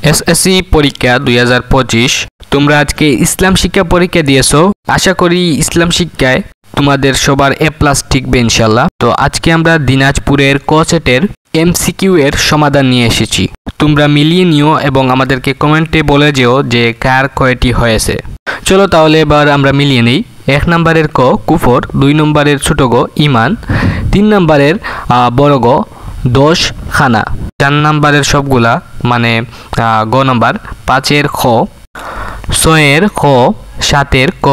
SSC পরীক্ষা 2025 তোমরা আজকে ইসলাম শিক্ষা পরীক্ষা দিয়েছো। আশা করি ইসলাম শিক্ষায় তোমাদের সবার এ প্লাস ঠিকবে ইনশাল্লাহ। তো আজকে আমরা দিনাজপুরের ক সেটের এমসিকিউ এর সমাধান নিয়ে এসেছি। তোমরা মিলিয়ে নিও এবং আমাদেরকে কমেন্টে বলে যেও যে কার কয়টি হয়েছে। চলো তাহলে এবার আমরা মিলিয়ে নেই। 1 নম্বরের ক কুফর, 2 নম্বরের ছোট গ ইমান, 3 নম্বরের বড় গ 10 খানা, 4 নম্বরের সবগুলা মানে গ নম্বর, 5-এর খ, 6-এর খ, 7-এর ক,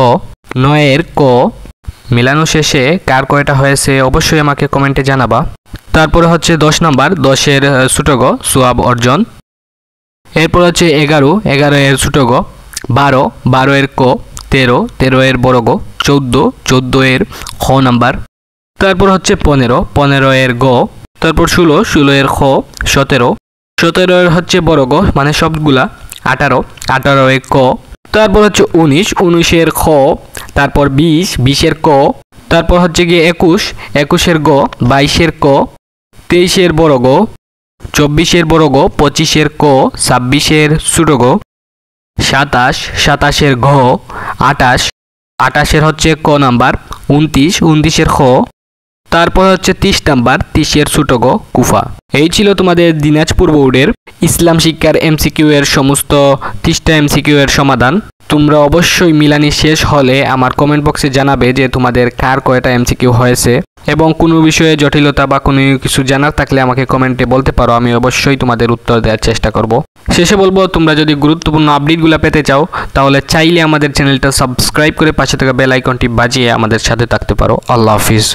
9-এর ক। মিলানো শেষে কার কয়টা হয়েছে অবশ্যই আমাকে কমেন্টে জানাবা। তারপরে হচ্ছে 10 নম্বর, 10-এর ছোট গ সোয়াব অর্জন। এরপর হচ্ছে 11-এর ছোট গ, 12-এর ক, 13-এর বড় গ, 14-এর খ নাম্বার। তারপর হচ্ছে 15-এর গ, তারপর 16-এর খ, 17-এর হচ্ছে বড় গ মানে সবগুলা, 18-এর ক। তারপর হচ্ছে 19-এর খ, তারপর 20-এর ক, তারপর হচ্ছে গিয়ে 21-এর গ, 22-এর ক, 23-এর বড় গ, 24-এর বড় গ, 25-এর ক, 26-এর ছোট গ, 27-এর ঘ, 28-এর হচ্ছে ক নাম্বার, 29-এর খ, তারপর হচ্ছে 30 নাম্বার, 30-এর ছোট গ কুফা। এই ছিল তোমাদের দিনাজপুর বোর্ডের ইসলাম শিক্ষার এমসিকিউ এর সমস্ত 30টা এমসিকিউ এর সমাধান। তোমরা অবশ্যই মিলানি শেষ হলে আমার কমেন্ট বক্সে জানাবে যে তোমাদের কার কয়টা এমসিকিউ হয়েছে, এবং কোনো বিষয়ে জটিলতা বা কোনো কিছু জানার থাকলে আমাকে কমেন্টে বলতে পারো, আমি অবশ্যই তোমাদের উত্তর দেওয়ার চেষ্টা করব। শেষে বলবো, তোমরা যদি গুরুত্বপূর্ণ আপডেটগুলো পেতে চাও তাহলে চাইলে আমাদের চ্যানেলটা সাবস্ক্রাইব করে পাশে থাকা বেল আইকনটি বাজিয়ে আমাদের সাথে থাকতে পারো। আল্লাহ হাফিজ।